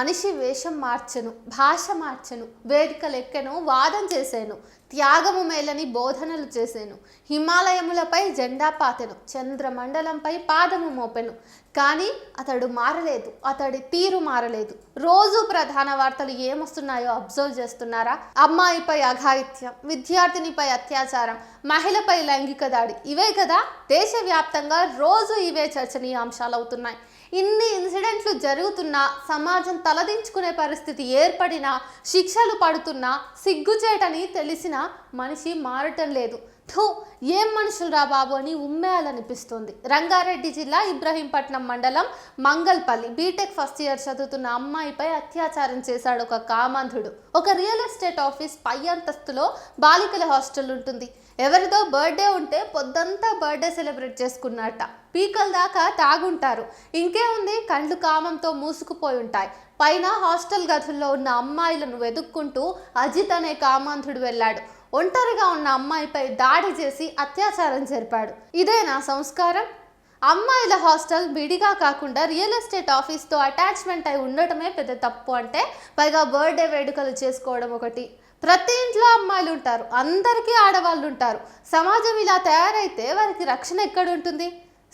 మనిషి వేషం మార్చెను, భాష మార్చెను, వేదికలెక్కెను, వాదం చేసేను, త్యాగము మేలని బోధనలు చేసేను, హిమాలయములపై జెండా పాతెను, చంద్రమండలంపై పాదము మోపెను. కానీ అతడు మారలేదు, అతడి తీరు మారలేదు. రోజు ప్రధాన వార్తలు ఏమొస్తున్నాయో అబ్జర్వ్ చేస్తున్నారా? అమ్మాయిపై అఘాయిత్యం, విద్యార్థినిపై అత్యాచారం, మహిళపై లైంగిక దాడి, ఇవే కదా దేశవ్యాప్తంగా రోజు ఇవే చర్చనీయాంశాలు అవుతున్నాయి. ఇన్ని ఇన్సిడెంట్లు జరుగుతున్నా, సమాజం తలదించుకునే పరిస్థితి ఏర్పడినా, శిక్షలు పడుతున్నా, సిగ్గుచేటని తెలిసినా మనిషి మారటం లేదు. ఏం మనుషులు రా బాబు అని ఉమ్మేయాలనిపిస్తుంది. రంగారెడ్డి జిల్లా ఇబ్రహీంపట్నం మండలం మంగల్పల్లి బీటెక్ ఫస్ట్ ఇయర్ చదువుతున్న అమ్మాయిపై అత్యాచారం చేశాడు ఒక కామాంధుడు. ఒక రియల్ ఎస్టేట్ ఆఫీస్ పై అంతస్తులో బాలికల హాస్టల్ ఉంటుంది. ఎవరిదో బర్త్డే ఉంటే పొద్దంతా బర్త్డే సెలబ్రేట్ చేసుకున్నట్ట. పీకల దాకా తాగుంటారు. ఇంకే ఉంది, కళ్ళు కామంతో మూసుకుపోయి ఉంటాయి. పైన హాస్టల్ గదుల్లో ఉన్న అమ్మాయిలను వెతుక్కుంటూ అజిత్ అనే కామాంధుడు వెళ్ళాడు. ఒంటరిగా ఉన్న అమ్మాయిపై దాడి చేసి అత్యాచారం జరిపాడు. ఇదేనా సంస్కారం? అమ్మాయిల హాస్టల్ విడిగా కాకుండా రియల్ ఎస్టేట్ ఆఫీస్తో అటాచ్మెంట్ అయి ఉండటమే పెద్ద తప్పు అంటే, పైగా బర్త్డే వేడుకలు చేసుకోవడం ఒకటి. ప్రతి ఇంట్లో అమ్మాయిలు ఉంటారు, అందరికీ ఆడవాళ్ళు ఉంటారు. సమాజం ఇలా తయారైతే వారికి రక్షణ ఎక్కడుంటుంది?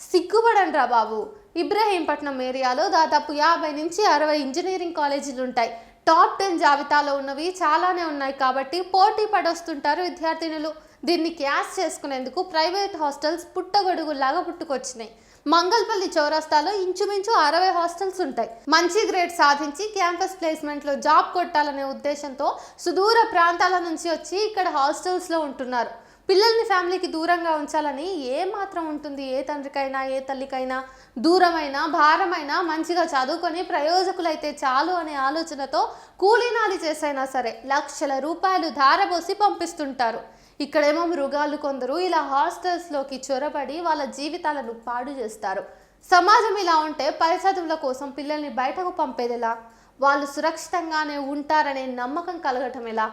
సిగ్గుపడండి రా బాబు. ఇబ్రహీంపట్నం ఏరియాలో దాదాపు 50 నుంచి 60 ఇంజనీరింగ్ కాలేజీలు ఉంటాయి. టాప్ 10 జాబితాలో ఉన్నవి చాలానే ఉన్నాయి కాబట్టి పోటీ పడొస్తుంటారు విద్యార్థినులు. దీన్ని క్యాష్ చేసుకునేందుకు ప్రైవేట్ హాస్టల్స్ పుట్టగొడుగుల్లాగా పుట్టుకొచ్చినాయి. మంగల్పల్లి చౌరస్తాలో ఇంచుమించు 60 హాస్టల్స్ ఉంటాయి. మంచి గ్రేడ్ సాధించి క్యాంపస్ ప్లేస్మెంట్లో జాబ్ కొట్టాలనే ఉద్దేశంతో సుదూర ప్రాంతాల నుంచి వచ్చి ఇక్కడ హాస్టల్స్లో ఉంటున్నారు. పిల్లల్ని ఫ్యామిలీకి దూరంగా ఉంచాలని ఏ మాత్రం ఉంటుంది? ఏ తండ్రికైనా ఏ తల్లికైనా దూరమైనా భారమైనా మంచిగా చదువుకొని ప్రయోజకులైతే చాలు అనే ఆలోచనతో కూలీనాలి చేసైనా సరే లక్షల రూపాయలు ధారపోసి పంపిస్తుంటారు. ఇక్కడేమో మృగాలు కొందరు ఇలా హాస్టల్స్లోకి చొరబడి వాళ్ళ జీవితాలను పాడు చేస్తారు. సమాజం ఇలా ఉంటే పై చదువుల కోసం పిల్లల్ని బయటకు పంపేదెలా? వాళ్ళు సురక్షితంగానే ఉంటారనే నమ్మకం కలగటం ఎలా?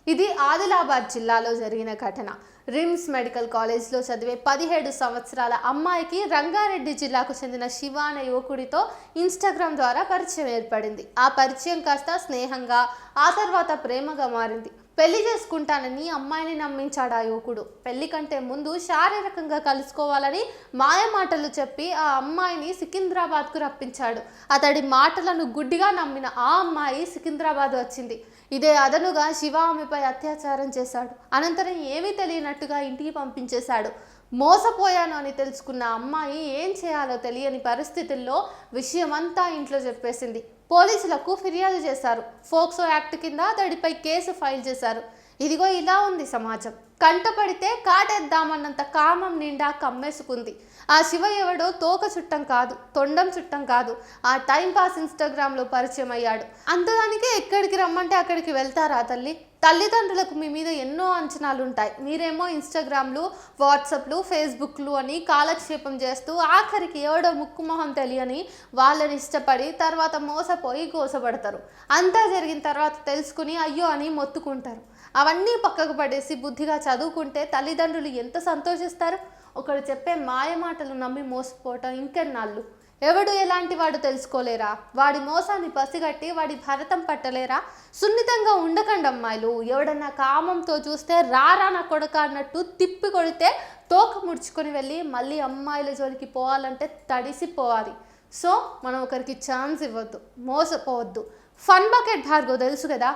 ఇది ఆదిలాబాద్ జిల్లాలో జరిగిన ఘటన. రిమ్స్ మెడికల్ కాలేజ్లో చదివే 17 సంవత్సరాల అమ్మాయికి రంగారెడ్డి జిల్లాకు చెందిన శివ అనే యువకుడితో ఇన్స్టాగ్రామ్ ద్వారా పరిచయం ఏర్పడింది. ఆ పరిచయం కాస్త స్నేహంగా, ఆ తర్వాత ప్రేమగా మారింది. పెళ్లి చేసుకుంటానని అమ్మాయిని నమ్మించాడు ఆ యువకుడు. పెళ్లి కంటే ముందు శారీరకంగా కలుసుకోవాలని మాయమాటలు చెప్పి ఆ అమ్మాయిని సికింద్రాబాద్కు రప్పించాడు. అతడి మాటలను గుడ్డిగా నమ్మిన ఆ అమ్మాయి సికింద్రాబాద్ వచ్చింది. ఇదే అదనుగా శివ ఆమెపై అత్యాచారం చేశాడు. అనంతరం ఏమీ తెలియనట్టుగా ఇంటికి పంపించేశాడు. మోసపోయాను అని తెలుసుకున్న అమ్మాయి ఏం చేయాలో తెలియని పరిస్థితుల్లో విషయమంతా ఇంట్లో చెప్పేసింది. పోలీసులకు ఫిర్యాదు చేశారు. ఫోక్సో యాక్ట్ కింద అతడిపై కేసు ఫైల్ చేశారు. ఇదిగో ఇలా ఉంది సమాజం. కంటపడితే కాటేద్దామన్నంత కామం నిండా కమ్మేసుకుంది. ఆ శివ ఎవడో తోక చుట్టం కాదు, తొండం చుట్టం కాదు. ఆ టైంపాస్ ఇన్స్టాగ్రామ్లో పరిచయం అయ్యాడు. అంతదానికి ఎక్కడికి రమ్మంటే అక్కడికి వెళ్తారా తల్లి? తల్లిదండ్రులకు మీ మీద ఎన్నో అంచనాలు ఉంటాయి. మీరేమో ఇన్స్టాగ్రామ్లు, వాట్సాప్లు, ఫేస్బుక్లు అని కాలక్షేపం చేస్తూ ఆఖరికి ఎవడో ముక్కు మొహం తెలియని వాళ్ళని ఇష్టపడి తర్వాత మోసపోయి గోసపడతారు. అంతా జరిగిన తర్వాత తెలుసుకుని అయ్యో అని మొత్తుకుంటారు. అవన్నీ పక్కకు పడేసి బుద్ధిగా చదువుకుంటే తల్లిదండ్రులు ఎంత సంతోషిస్తారు? ఒకడు చెప్పే మాయ మాటలు నమ్మి మోసపోవటం ఇంకెన్నాళ్ళు? ఎవడు ఎలాంటి వాడు తెలుసుకోలేరా? వాడి మోసాన్ని పసిగట్టి వాడి భరతం పట్టలేరా? సున్నితంగా ఉండకండి అమ్మాయిలు. ఎవడన్నా కామంతో చూస్తే రారా నా కొడక అన్నట్టు తిప్పి కొడితే తోక ముడుచుకొని వెళ్ళి మళ్ళీ అమ్మాయిల జోలికి పోవాలంటే తడిసిపోవాలి. సో మనం ఒకరికి ఛాన్స్ ఇవ్వద్దు, మోసపోవద్దు. ఫన్ బకెట్ భార్గవ్ తెలుసు కదా,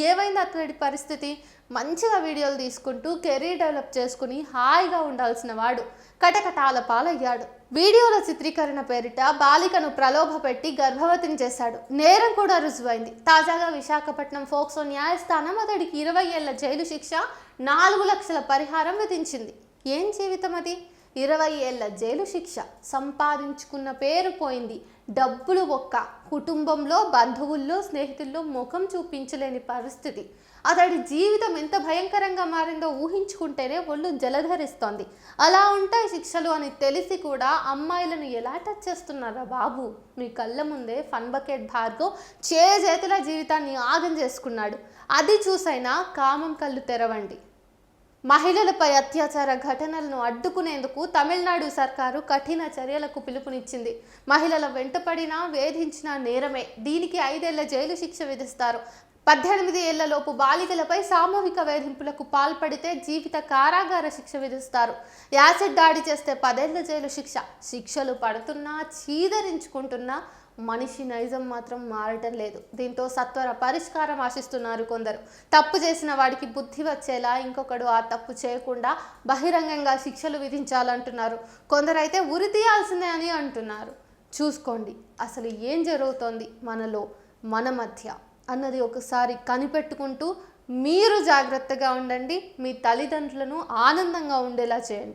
ఏమైంది అతడి పరిస్థితి? మంచిగా వీడియోలు తీసుకుంటూ కెరీర్ డెవలప్ చేసుకుని హాయిగా ఉండాల్సిన వాడు కటకటాల పాలయ్యాడు. వీడియోల చిత్రీకరణ పేరిట బాలికను ప్రలోభ పెట్టి గర్భవతిని చేశాడు. నేరం కూడా రుజువైంది. తాజాగా విశాఖపట్నం ఫోక్సో న్యాయస్థానం అతడికి 20 ఏళ్ల జైలు శిక్ష, 4 లక్షల పరిహారం విధించింది. ఏం జీవితం అది? 20 ఏళ్ల జైలు శిక్ష, సంపాదించుకున్న పేరు పోయింది, డబ్బులు ఒక్క, కుటుంబంలో బంధువుల్లో స్నేహితుల్లో ముఖం చూపించలేని పరిస్థితి. అతడి జీవితం ఎంత భయంకరంగా మారిందో ఊహించుకుంటేనే ఒళ్ళు జలధరిస్తోంది. అలా ఉంటాయి శిక్షలు అని తెలిసి కూడా అమ్మాయిలను ఎలా టచ్ చేస్తున్నారా బాబు? మీ కళ్ళ ముందే ఫన్ బకెట్ భార్గవ్ చేతుల జీవితాన్ని ఆగం చేసుకున్నాడు. అది చూసైనా కామం కళ్ళు తెరవండి. మహిళలపై అత్యాచార ఘటనలను అడ్డుకునేందుకు తమిళనాడు సర్కారు కఠిన చర్యలకు పిలుపునిచ్చింది. మహిళల వెంటపడినా వేధించిన నేరమే. దీనికి 5 ఏళ్ల జైలు శిక్ష విధిస్తారు. 18 ఏళ్లలోపు బాలికలపై సామూహిక వేధింపులకు పాల్పడితే జీవిత కారాగార శిక్ష విధిస్తారు. యాసిడ్ దాడి చేస్తే 10 ఏళ్ల జైలు శిక్ష. శిక్షలు పడుతున్నా చీదరించుకుంటున్నా మనిషి నైజం మాత్రం మారటం లేదు. దీంతో సత్వర పరిష్కారం ఆశిస్తున్నారు కొందరు. తప్పు చేసిన వాడికి బుద్ధి వచ్చేలా ఇంకొకడు ఆ తప్పు చేయకుండా బహిరంగంగా శిక్షలు విధించాలంటున్నారు. కొందరైతే ఉరి తీయాల్సిందే అని అంటున్నారు. చూసుకోండి అసలు ఏం జరుగుతోంది మనలో, మన మధ్య అన్నది ఒకసారి కనిపెట్టుకుంటూ మీరు జాగ్రత్తగా ఉండండి. మీ తల్లిదండ్రులను ఆనందంగా ఉండేలా చేయండి.